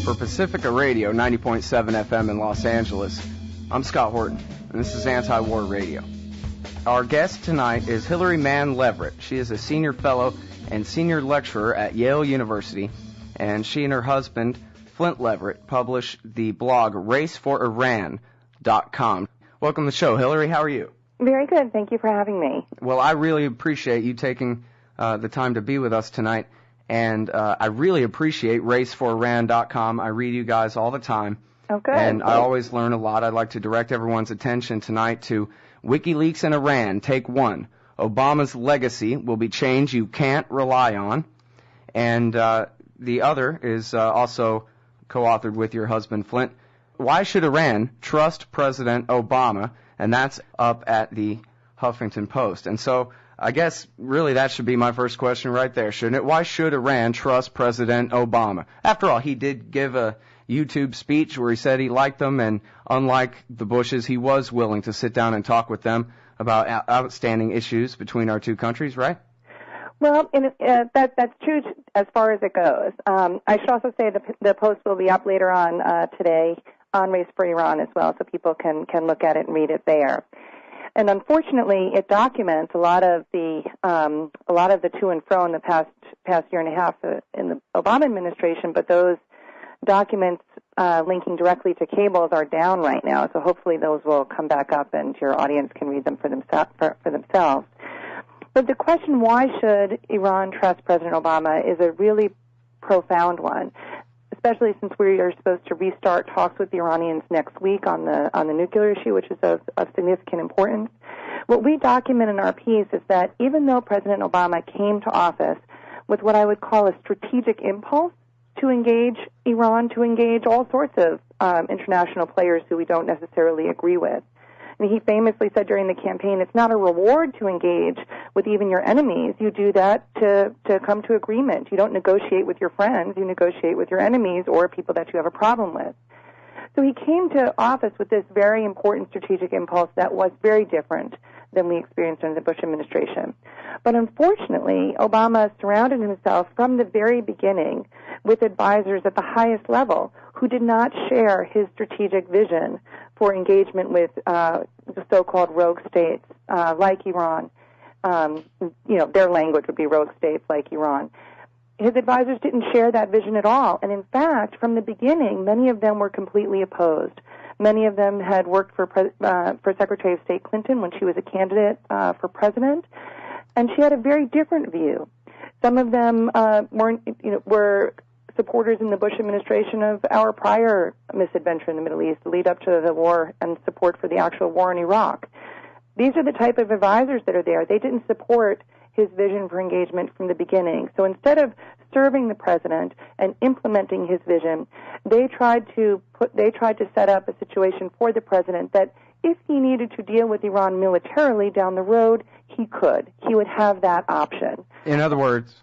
For Pacifica Radio 90.7 FM in Los Angeles, I'm Scott Horton, and this is Anti-War Radio. Our guest tonight is Hillary Mann Leverett. She is a senior fellow and senior lecturer at Yale University, and she and her husband, Flint Leverett, publish the blog raceforiran.com. Welcome to the show, Hillary. How are you? Very good. Thank you for having me. Well, I really appreciate you taking the time to be with us tonight. And I really appreciate raceforiran.com. I read you guys all the time. Oh, good. And I always learn a lot. I'd like to direct everyone's attention tonight to WikiLeaks and Iran, Take 1. Obama's legacy will be change you can't rely on. And the other is also co-authored with your husband, Flint. Why should Iran trust President Obama? And that's up at the Huffington Post. And so I guess really that should be my first question right there, shouldn't it? Why should Iran trust President Obama? After all, he did give a YouTube speech where he said he liked them, and unlike the Bushes, he was willing to sit down and talk with them about outstanding issues between our two countries, right? Well, that's true as far as it goes. I should also say the Post will be up later on today on Race for Iran as well, so people can look at it and read it there. And unfortunately, it documents a lot of the to and fro in the past year and a half in the Obama administration. But those documents linking directly to cables are down right now. So hopefully those will come back up, and your audience can read them for themselves. But the question, why should Iran trust President Obama, is a really profound one, especially since we are supposed to restart talks with the Iranians next week on the nuclear issue, which is of significant importance. What we document in our piece is that even though President Obama came to office with what I would call a strategic impulse to engage Iran, to engage all sorts of international players who we don't necessarily agree with. And he famously said during the campaign, it's not a reward to engage with even your enemies. You do that to come to agreement. You don't negotiate with your friends. You negotiate with your enemies or people that you have a problem with. So he came to office with this very important strategic impulse that was very different than we experienced under the Bush administration. But unfortunately, Obama surrounded himself from the very beginning with advisors at the highest level who did not share his strategic vision for engagement with the so-called rogue states like Iran. Their language would be rogue states like Iran. His advisors didn't share that vision at all. And in fact, from the beginning, many of them were completely opposed. Many of them had worked for Secretary of State Clinton when she was a candidate for president, and she had a very different view. Some of them were supporters in the Bush administration of our prior misadventure in the Middle East, the lead up to the war and support for the actual war in Iraq. These are the type of advisors that are there. They didn't support his vision for engagement from the beginning. So instead of serving the president and implementing his vision, they tried to set up a situation for the president that if he needed to deal with Iran militarily down the road, he could. He would have that option. In other words,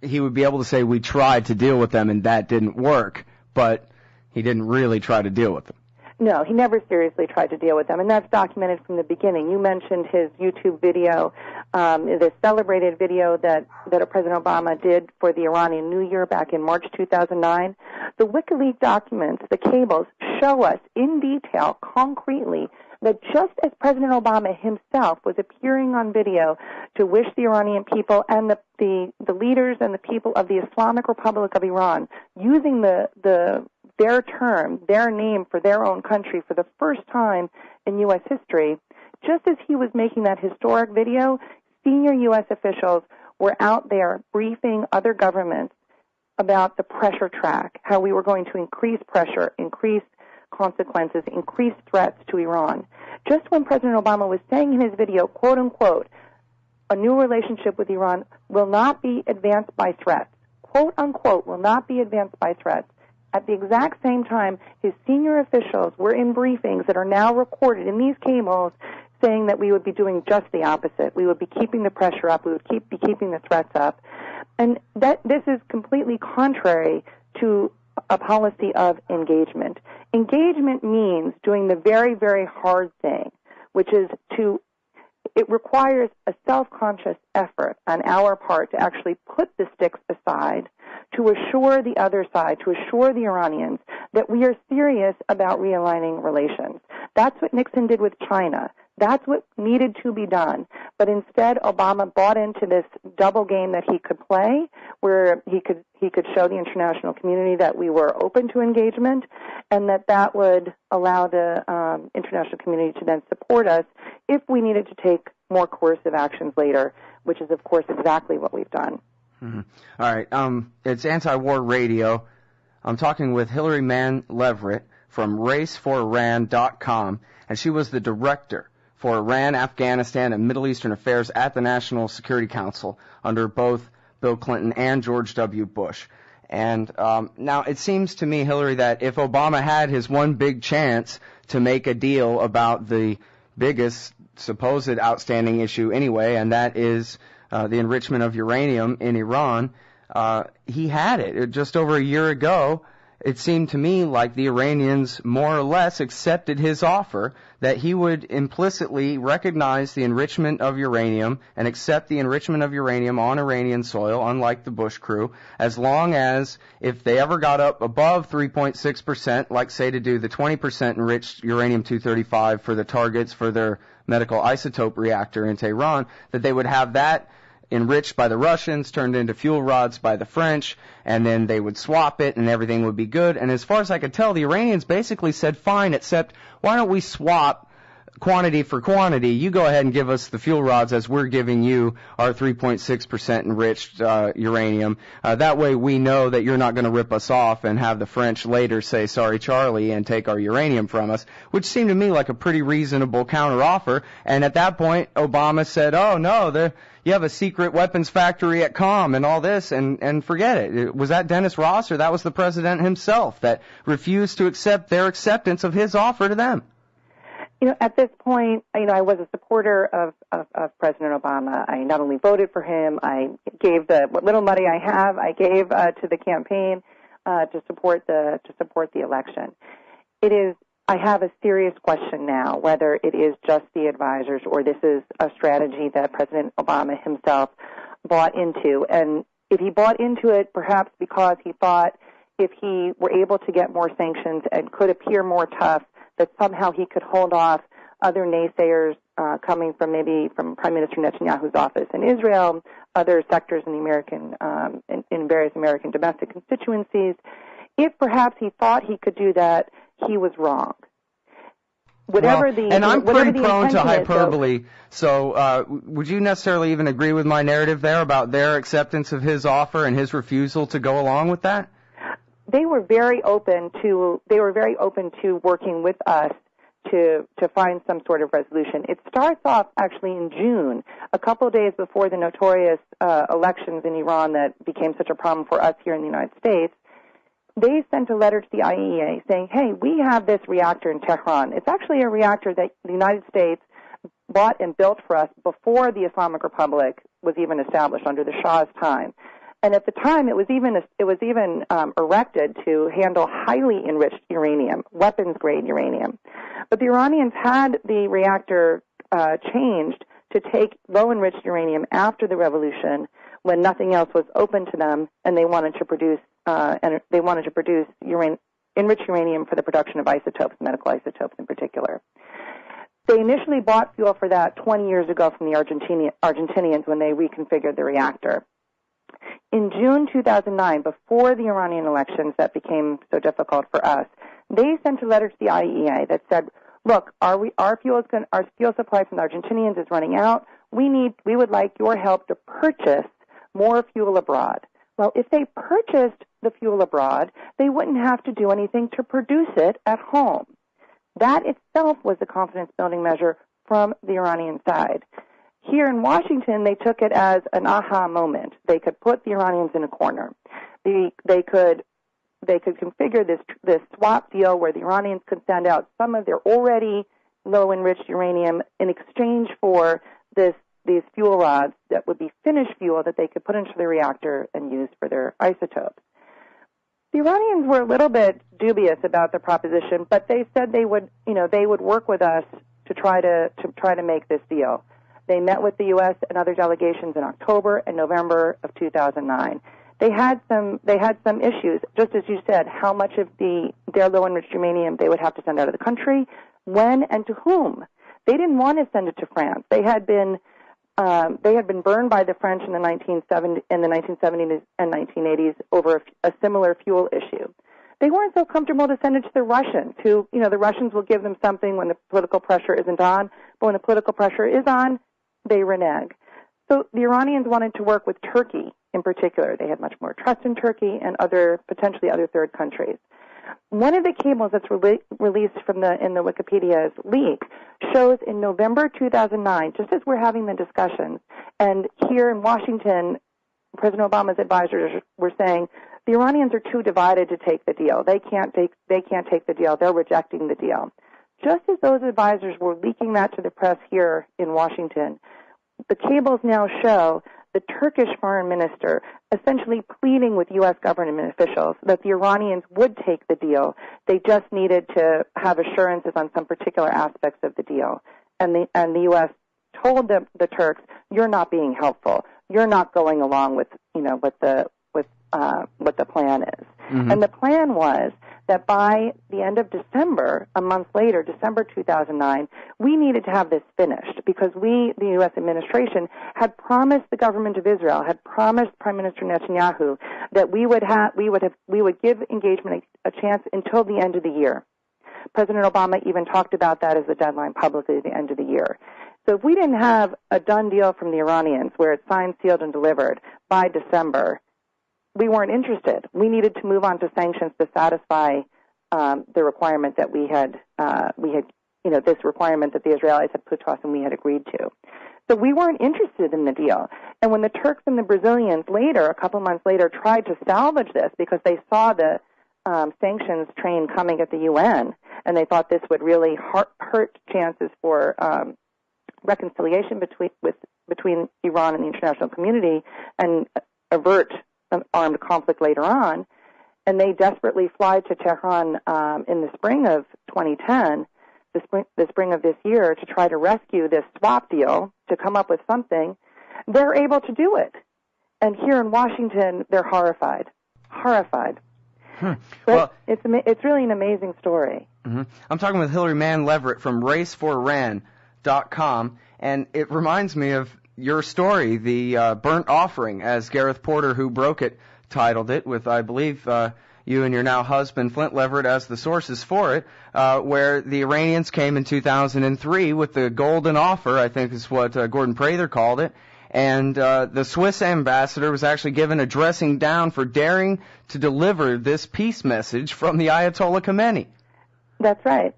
he would be able to say, we tried to deal with them and that didn't work, but he didn't really try to deal with them. No, he never seriously tried to deal with them, and that's documented from the beginning. You mentioned his YouTube video, the celebrated video that President Obama did for the Iranian New Year back in March 2009. The WikiLeaks documents, the cables, show us in detail, concretely, that just as President Obama himself was appearing on video to wish the Iranian people and the leaders and the people of the Islamic Republic of Iran using their term, their name for their own country for the first time in U.S. history, just as he was making that historic video, senior U.S. officials were out there briefing other governments about the pressure track, how we were going to increase pressure, increase consequences, increase threats to Iran. Just when President Obama was saying in his video, quote unquote, a new relationship with Iran will not be advanced by threats, quote unquote, will not be advanced by threats. At the exact same time, his senior officials were in briefings that are now recorded in these cables saying that we would be doing just the opposite. We would be keeping the pressure up. We would be keeping the threats up. And this is completely contrary to a policy of engagement. Engagement means doing the very, very hard thing, which is it requires a self-conscious effort on our part to actually put the sticks aside, to assure the other side, to assure the Iranians that we are serious about realigning relations. That's what Nixon did with China. That's what needed to be done. But instead, Obama bought into this double game that he could play, where he could show the international community that we were open to engagement, and that would allow the international community to then support us if we needed to take more coercive actions later, which is, of course, exactly what we've done. Mm-hmm. All right. It's Anti-War Radio. I'm talking with Hillary Mann Leverett from RaceForIran.com, and she was the director for Iran, Afghanistan, and Middle Eastern Affairs at the National Security Council under both Bill Clinton and George W. Bush. And now it seems to me, Hillary, that if Obama had his one big chance to make a deal about the biggest supposed outstanding issue anyway, and that is the enrichment of uranium in Iran, he had it. Just over a year ago, it seemed to me like the Iranians more or less accepted his offer that he would implicitly recognize the enrichment of uranium and accept the enrichment of uranium on Iranian soil, unlike the Bush crew, as long as if they ever got up above 3.6%, like say to do the 20% enriched uranium-235 for the targets for their medical isotope reactor in Tehran, that they would have that enriched by the Russians, turned into fuel rods by the French, and then they would swap it and everything would be good. And as far as I could tell, the Iranians basically said, fine, except why don't we swap quantity for quantity? You go ahead and give us the fuel rods as we're giving you our 3.6% enriched uranium. That way we know that you're not going to rip us off and have the French later say, sorry, Charlie, and take our uranium from us, which seemed to me like a pretty reasonable counteroffer. And at that point, Obama said, oh, no, you have a secret weapons factory at Qom and all this, and forget it. Was that Dennis Ross, or that was the president himself that refused to accept their acceptance of his offer to them? At this point, I was a supporter of President Obama. I not only voted for him, I gave what little money I have, I gave to the campaign to support the election. I have a serious question now whether it is just the advisors or this is a strategy that President Obama himself bought into. And if he bought into it, perhaps because he thought if he were able to get more sanctions and could appear more tough, that somehow he could hold off other naysayers coming from Prime Minister Netanyahu's office in Israel, other sectors in the American, in various American domestic constituencies. If perhaps he thought he could do that, he was wrong. And I'm pretty prone to hyperbole, so would you necessarily even agree with my narrative there about their acceptance of his offer and his refusal to go along with that? They were very open to working with us to find some sort of resolution. It starts off actually in June, a couple of days before the notorious elections in Iran that became such a problem for us here in the United States. They sent a letter to the IAEA saying, hey, we have this reactor in Tehran. It's actually a reactor that the United States bought and built for us before the Islamic Republic was even established under the Shah's time. And at the time, it was even erected to handle highly enriched uranium, weapons-grade uranium. But the Iranians had the reactor changed to take low-enriched uranium after the revolution, when nothing else was open to them, and they wanted to produce enriched uranium for the production of isotopes, medical isotopes in particular. They initially bought fuel for that 20 years ago from the Argentinians when they reconfigured the reactor. In June 2009, before the Iranian elections that became so difficult for us, they sent a letter to the IAEA that said, look, our fuel supply from the Argentinians is running out. We would like your help to purchase more fuel abroad. Well, if they purchased the fuel abroad, they wouldn't have to do anything to produce it at home. That itself was a confidence-building measure from the Iranian side. Here in Washington, they took it as an aha moment. They could put the Iranians in a corner. They could configure this swap deal where the Iranians could send out some of their already low-enriched uranium in exchange for these fuel rods that would be finished fuel that they could put into the reactor and use for their isotopes. The Iranians were a little bit dubious about the proposition, but they said they would work with us to try to make this deal. They met with the U.S. and other delegations in October and November of 2009. They had some issues, just as you said, how much of their low-enriched uranium they would have to send out of the country, when and to whom. They didn't want to send it to France. They had been burned by the French in the 1970s and 1980s over a similar fuel issue. They weren't so comfortable to send it to the Russians, who, the Russians will give them something when the political pressure isn't on, but when the political pressure is on, they renege. So the Iranians wanted to work with Turkey in particular. They had much more trust in Turkey and potentially other third countries. One of the cables that's released in the Wikipedia's leak shows in November 2009, just as we're having the discussions, and here in Washington, President Obama's advisors were saying the Iranians are too divided to take the deal. They can't take the deal. They're rejecting the deal. Just as those advisors were leaking that to the press here in Washington, the cables now show the Turkish foreign minister essentially pleading with U.S. government officials that the Iranians would take the deal. They just needed to have assurances on some particular aspects of the deal. And the U.S. told the Turks, you're not being helpful. You're not going along with what the plan is. Mm-hmm. And the plan was that by the end of December, a month later, December 2009, we needed to have this finished because the U.S. administration, had promised the government of Israel, had promised Prime Minister Netanyahu that we would give engagement a chance until the end of the year. President Obama even talked about that as the deadline publicly at the end of the year. So if we didn't have a done deal from the Iranians where it's signed, sealed, and delivered by December, we weren't interested. We needed to move on to sanctions to satisfy the requirement that we had this requirement that the Israelis had put to us and we had agreed to. So we weren't interested in the deal. And when the Turks and the Brazilians later, a couple months later, tried to salvage this because they saw the sanctions train coming at the UN and they thought this would really hurt chances for reconciliation between Iran and the international community and avert an armed conflict later on, and they desperately fly to Tehran in the spring of 2010, the spring of this year, to try to rescue this swap deal, to come up with something, they're able to do it. And here in Washington, they're horrified. Well, it's really an amazing story. Mm-hmm. I'm talking with Hillary Mann Leverett from raceforran.com, and it reminds me of your story, the Burnt Offering, as Gareth Porter, who broke it, titled it, with, I believe, you and your now husband, Flint Leverett, as the sources for it, where the Iranians came in 2003 with the golden offer, I think is what Gordon Prather called it, and the Swiss ambassador was actually given a dressing down for daring to deliver this peace message from the Ayatollah Khomeini. That's right.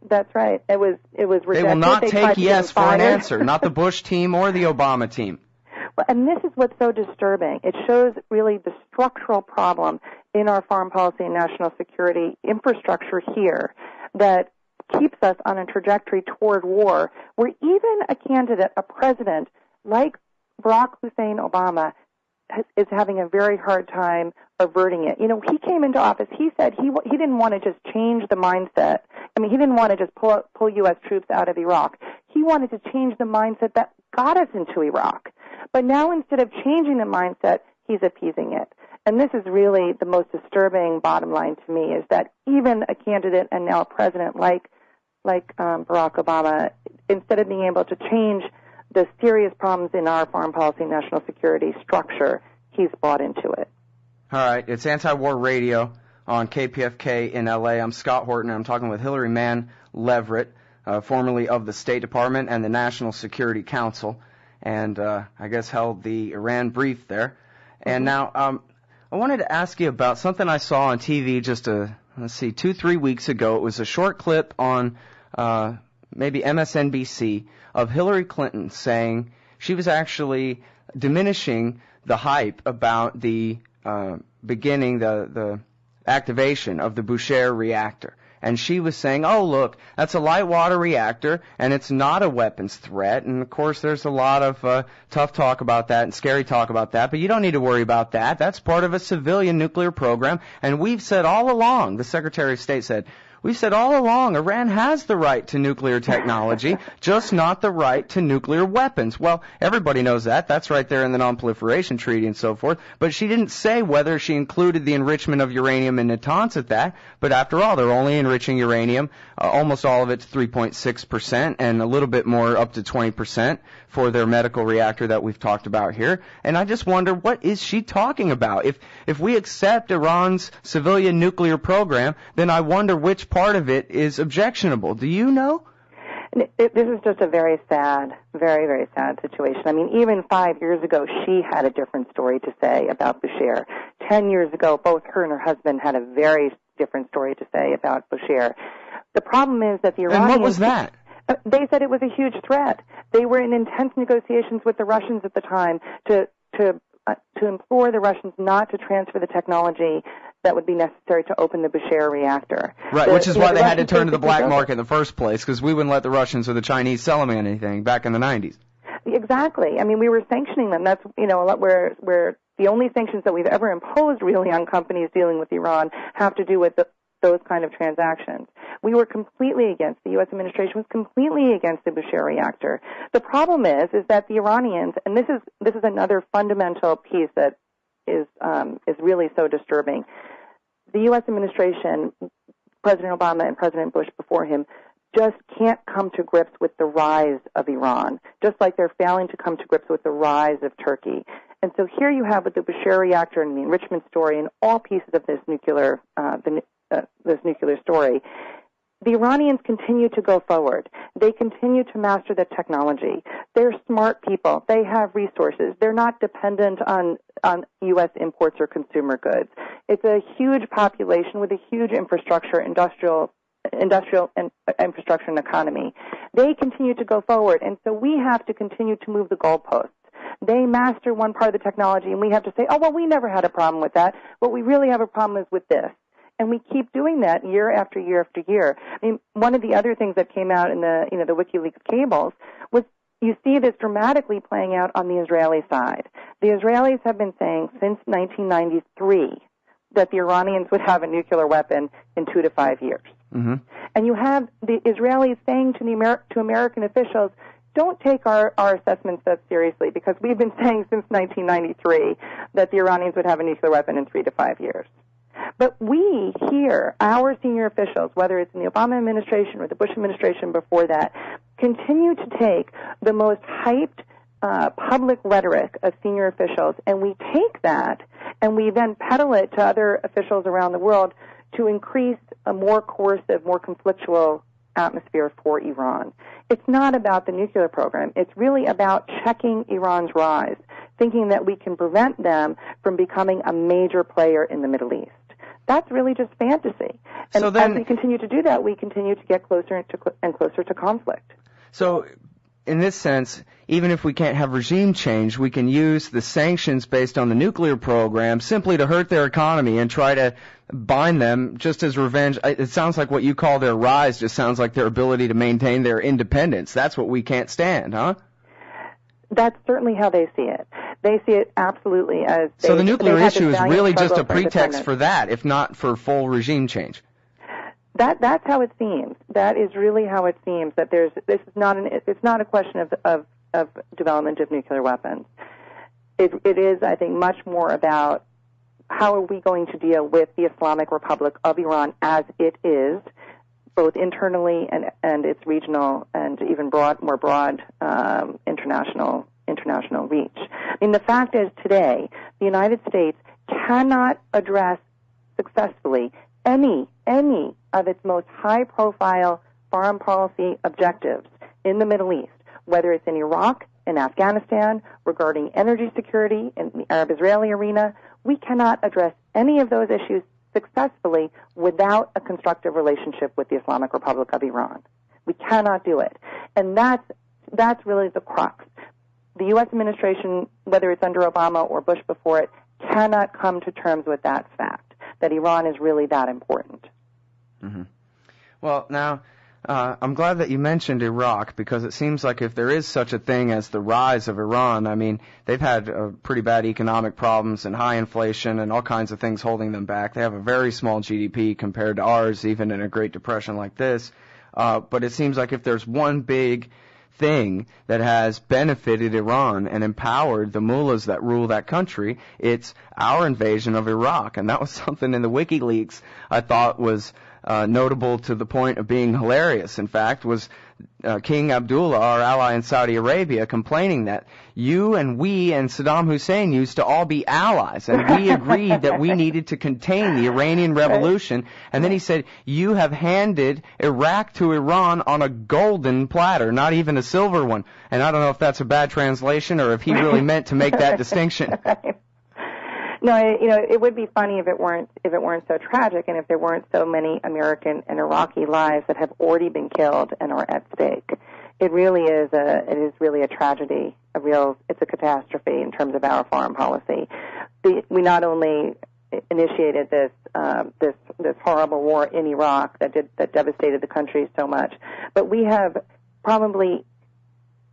It was rejected. They will not take yes for an answer, not the Bush team or the Obama team. Well, and this is what's so disturbing. It shows really the structural problem in our foreign policy and national security infrastructure here that keeps us on a trajectory toward war, where even a candidate, a president like Barack Hussein Obama, is having a very hard time averting it. He came into office, he said he didn't want to just change the mindset. I mean, he didn't want to just pull U.S. troops out of Iraq. He wanted to change the mindset that got us into Iraq. But now instead of changing the mindset, he's appeasing it. And this is really the most disturbing bottom line to me, is that even a candidate and now a president like Barack Obama, instead of being able to change the serious problems in our foreign policy and national security structure, he's bought into it. All right, it's Anti-War Radio on KPFK in L.A. I'm Scott Horton, and I'm talking with Hillary Mann Leverett, formerly of the State Department and the National Security Council, and I guess held the Iran brief there. And now I wanted to ask you about something I saw on TV just 2-3 weeks ago. It was a short clip on maybe MSNBC of Hillary Clinton saying she was actually diminishing the hype about the beginning, the activation of the Bushehr reactor. And she was saying, oh, look, that's a light water reactor, and it's not a weapons threat. And, of course, there's a lot of tough talk about that and scary talk about that, but you don't need to worry about that. That's part of a civilian nuclear program. And we've said all along, the Secretary of State said, We said all along Iran has the right to nuclear technology, just not the right to nuclear weapons. Well, everybody knows that. That's right there in the Non-Proliferation Treaty and so forth. But she didn't say whether she included the enrichment of uranium and Natanz at that. But after all, they're only enriching uranium, almost all of it to 3.6% and a little bit more up to 20% for their medical reactor that we've talked about here. And I just wonder, what is she talking about? If we accept Iran's civilian nuclear program, then I wonder which part of it is objectionable. Do you know? This is just a very sad, very, very sad situation. I mean, even 5 years ago, she had a different story to say about Bashir. 10 years ago, both her and her husband had a very different story to say about Bashir. The problem is that the Iranians... And what was that? They said it was a huge threat. They were in intense negotiations with the Russians at the time to implore the Russians not to transfer the technology that would be necessary to open the Bashir reactor. Right, which is why they had to turn to the black market in the first place, because we wouldn't let the Russians or the Chinese sell them anything back in the 90s. Exactly. I mean, we were sanctioning them. That's, a lot where the only sanctions that we've ever imposed really on companies dealing with Iran have to do with those kind of transactions. We were completely against, the U.S. administration was completely against the Bashir reactor. The problem is that the Iranians, and this is another fundamental piece that is really so disturbing. The U.S. administration, President Obama and President Bush before him, just can't come to grips with the rise of Iran, just like they're failing to come to grips with the rise of Turkey. And so here you have with the Bashir reactor and the enrichment story and all pieces of this nuclear story, the Iranians continue to go forward. They continue to master the technology. They're smart people. They have resources. They're not dependent on U.S. imports or consumer goods. It's a huge population with a huge industrial infrastructure and economy. They continue to go forward, and so we have to continue to move the goalposts. They master one part of the technology, and we have to say, oh, well, we never had a problem with that. What we really have a problem is with this. And we keep doing that year after year after year. I mean, one of the other things that came out in the WikiLeaks cables was you see this dramatically playing out on the Israeli side. The Israelis have been saying since 1993 that the Iranians would have a nuclear weapon in 2 to 5 years. Mm-hmm. And you have the Israelis saying to American officials, don't take our assessments that seriously, because we've been saying since 1993 that the Iranians would have a nuclear weapon in 3 to 5 years. But we here, our senior officials, whether it's in the Obama administration or the Bush administration before that, continue to take the most hyped public rhetoric of senior officials, and we take that and we then peddle it to other officials around the world to increase a more coercive, more conflictual atmosphere for Iran. It's not about the nuclear program. It's really about checking Iran's rise, thinking that we can prevent them from becoming a major player in the Middle East. That's really just fantasy. And so then, as we continue to do that, we continue to get closer and closer to conflict. So in this sense, even if we can't have regime change, we can use the sanctions based on the nuclear program simply to hurt their economy and try to bind them just as revenge. It sounds like what you call their rise just sounds like their ability to maintain their independence. That's what we can't stand, huh? That's certainly how they see it. They see it absolutely as... So the nuclear issue is really just a pretext for that, if not for full regime change. That's how it seems. That is really how it seems. That it's not a question of development of nuclear weapons. It is, I think, much more about how are we going to deal with the Islamic Republic of Iran as it is, both internally and its regional and even more broad international reach. I mean, the fact is today the United States cannot address successfully any of its most high-profile foreign policy objectives in the Middle East, whether it's in Iraq, in Afghanistan, regarding energy security, in the Arab-Israeli arena. We cannot address any of those issues successfully without a constructive relationship with the Islamic Republic of Iran. We cannot do it. And that's really the crux. The U.S. administration, whether it's under Obama or Bush before it, cannot come to terms with that fact, that Iran is really that important. Mm-hmm. Well, now, I'm glad that you mentioned Iraq, because it seems like if there is such a thing as the rise of Iran, I mean, they've had pretty bad economic problems and high inflation and all kinds of things holding them back. They have a very small GDP compared to ours, even in a Great Depression like this. But it seems like if there's one big thing that has benefited Iran and empowered the mullahs that rule that country, it's our invasion of Iraq. And that was something in the WikiLeaks I thought was notable to the point of being hilarious. In fact, was King Abdullah, our ally in Saudi Arabia, complaining that you and we and Saddam Hussein used to all be allies, and we agreed that we needed to contain the Iranian Revolution. And then he said, you have handed Iraq to Iran on a golden platter, not even a silver one. And I don't know if that's a bad translation or if he really meant to make that distinction. No, it would be funny if it weren't so tragic, and if there weren't so many American and Iraqi lives that have already been killed and are at stake. It is really a tragedy. It's a catastrophe in terms of our foreign policy. We not only initiated this horrible war in Iraq that devastated the country so much, but we have probably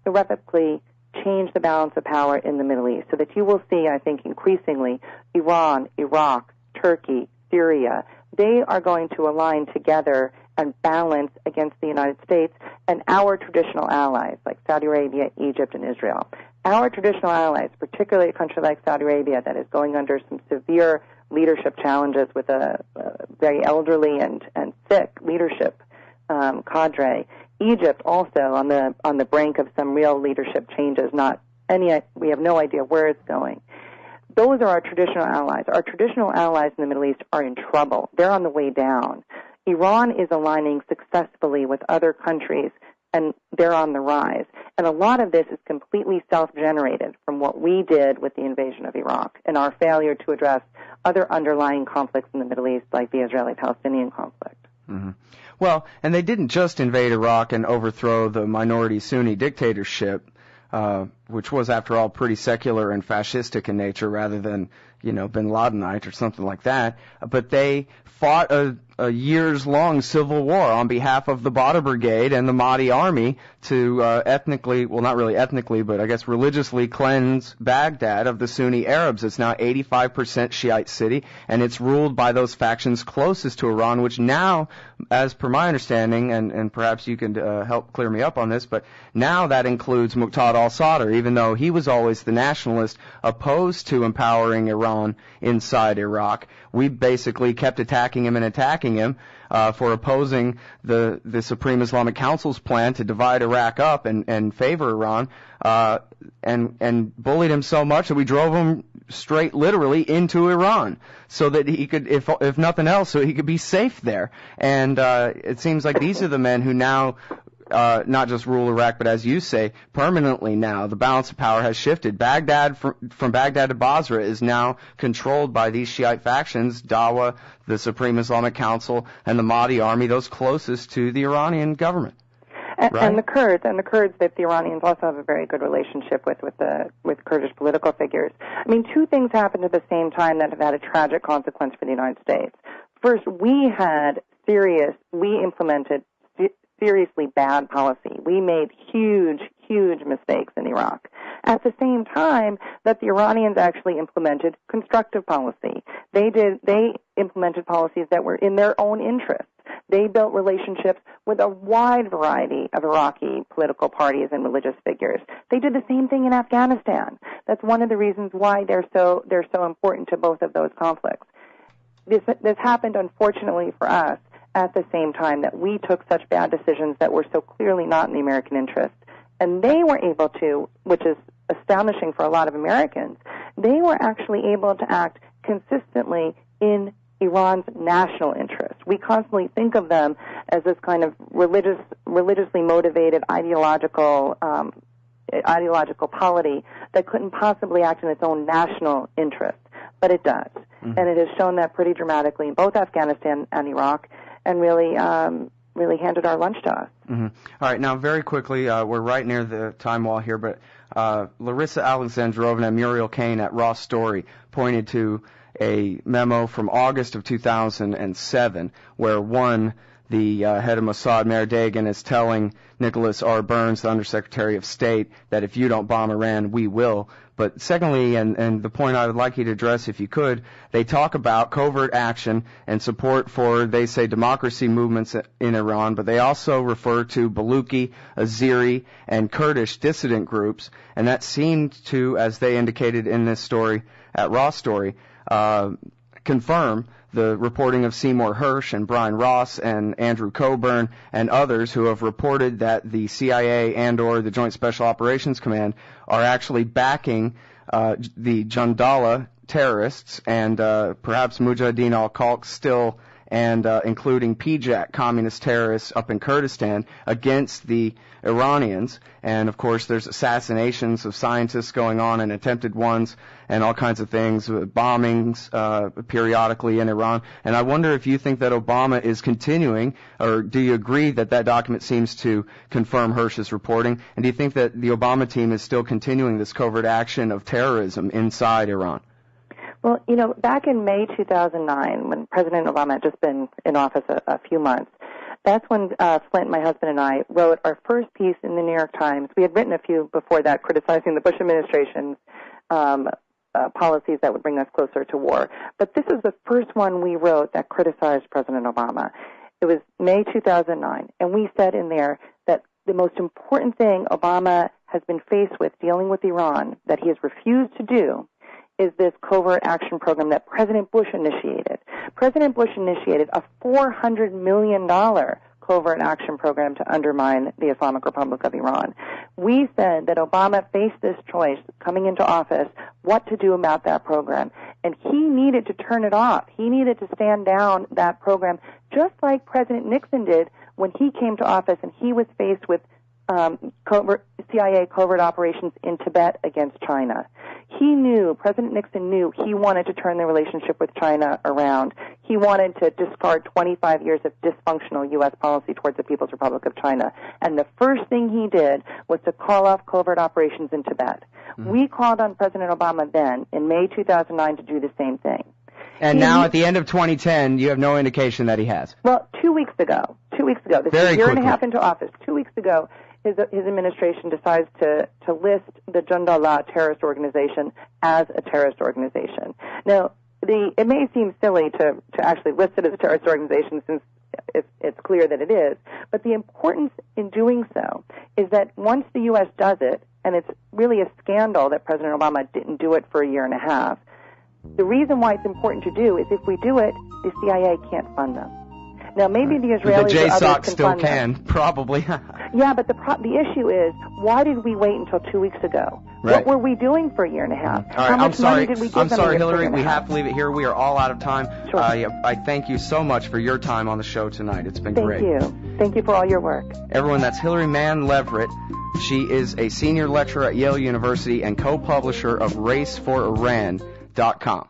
irrevocably change the balance of power in the Middle East, so that you will see, I think, increasingly Iran, Iraq, Turkey, Syria, they are going to align together and balance against the United States and our traditional allies like Saudi Arabia, Egypt, and Israel. Our traditional allies, particularly a country like Saudi Arabia that is going under some severe leadership challenges with a very elderly and sick leadership cadre. Egypt also on the brink of some real leadership changes. We have no idea where it's going. Those are our traditional allies. Our traditional allies in the Middle East are in trouble. They're on the way down. Iran is aligning successfully with other countries, and they're on the rise. And a lot of this is completely self-generated from what we did with the invasion of Iraq and our failure to address other underlying conflicts in the Middle East, like the Israeli-Palestinian conflict. Mm-hmm. Well, and they didn't just invade Iraq and overthrow the minority Sunni dictatorship, which was, after all, pretty secular and fascistic in nature rather than, bin Ladenite or something like that. But they fought a years-long civil war on behalf of the Badr Brigade and the Mahdi army to ethnically, well, not really ethnically, but I guess religiously cleanse Baghdad of the Sunni Arabs. It's now 85% Shiite city, and it's ruled by those factions closest to Iran, which now, as per my understanding, and perhaps you can help clear me up on this, but now that includes Muqtada al-Sadr, even though he was always the nationalist opposed to empowering Iran inside Iraq. We basically kept attacking him for opposing the Supreme Islamic Council's plan to divide Iraq up and favor Iran, and bullied him so much that we drove him straight literally into Iran so that he could, if nothing else, so he could be safe there. And it seems like these are the men who now not just rule Iraq, but as you say, permanently now. The balance of power has shifted. Baghdad, from Baghdad to Basra, is now controlled by these Shiite factions, Dawa, the Supreme Islamic Council, and the Mahdi army, those closest to the Iranian government. Right? And the Kurds, that the Iranians also have a very good relationship with Kurdish political figures. I mean, two things happened at the same time that have had a tragic consequence for the United States. First, we implemented seriously bad policy. We made huge mistakes in Iraq. At the same time that the Iranians actually implemented constructive policy. They implemented policies that were in their own interest. They built relationships with a wide variety of Iraqi political parties and religious figures. They did the same thing in Afghanistan. That's one of the reasons why they're so important to both of those conflicts. This happened, unfortunately for us, at the same time that we took such bad decisions that were so clearly not in the American interest. And they were able to, which is astonishing for a lot of Americans, they were actually able to act consistently in Iran's national interest. We constantly think of them as this kind of religiously motivated ideological polity that couldn't possibly act in its own national interest. But it does. Mm-hmm. And it has shown that pretty dramatically in both Afghanistan and Iraq, and really handed our lunch to us. Mm-hmm. All right, now very quickly, we're right near the time wall here, but Larissa Alexandrovna and Muriel Kane at Raw Story pointed to a memo from August of 2007 where, one, the head of Mossad, Mayor Dagan, is telling Nicholas R. Burns, the Undersecretary of State, that if you don't bomb Iran, we will. But secondly, and the point I would like you to address if you could, they talk about covert action and support for, they say, democracy movements in Iran, but they also refer to Baluchi, Azeri, and Kurdish dissident groups, and that seemed to, as they indicated in this story at Raw Story, confirm the reporting of Seymour Hersh and Brian Ross and Andrew Coburn and others who have reported that the CIA and/or the Joint Special Operations Command are actually backing the Jandala terrorists and perhaps Mujahideen al-Khalq still, and including PJAK, communist terrorists up in Kurdistan, against the Iranians. And, of course, there's assassinations of scientists going on and attempted ones and all kinds of things, bombings periodically in Iran. And I wonder if you think that Obama is continuing, or do you agree that that document seems to confirm Hersh's reporting? And do you think that the Obama team is still continuing this covert action of terrorism inside Iran? Well, you know, back in May 2009, when President Obama had just been in office a few months, that's when Flint, my husband, and I wrote our first piece in the New York Times. We had written a few before that criticizing the Bush administration's policies that would bring us closer to war. But this is the first one we wrote that criticized President Obama. It was May 2009, and we said in there that the most important thing Obama has been faced with dealing with Iran that he has refused to do is this covert action program that President Bush initiated. President Bush initiated a $400 million covert action program to undermine the Islamic Republic of Iran. We said that Obama faced this choice coming into office, what to do about that program. And he needed to turn it off. He needed to stand down that program, just like President Nixon did when he came to office and he was faced with CIA covert operations in Tibet against China. President Nixon knew he wanted to turn the relationship with China around. He wanted to discard 25 years of dysfunctional U.S. policy towards the People's Republic of China. And the first thing he did was to call off covert operations in Tibet. Mm-hmm. We called on President Obama then, in May 2009, to do the same thing. And now, at the end of 2010, you have no indication that he has. Well, 2 weeks ago, this is a year and a half into office, 2 weeks ago, his administration decides to list the Jandala terrorist organization as a terrorist organization. Now, it may seem silly to actually list it as a terrorist organization since it's clear that it is, but the importance in doing so is that once the U.S. does it, and it's really a scandal that President Obama didn't do it for a year and a half, the reason why it's important to do is if we do it, the CIA can't fund them. Now, maybe the Israelis or others can still fund can, them. probably. Yeah, but the issue is, why did we wait until 2 weeks ago? Right. What were we doing for a year and a half? All right, How much money did we give them? I'm sorry, Hillary. We have to leave it here. We are all out of time. Sure. I thank you so much for your time on the show tonight. It's been great. Thank you. Thank you for all your work. Everyone, that's Hillary Mann Leverett. She is a senior lecturer at Yale University and co-publisher of RaceForIran.com.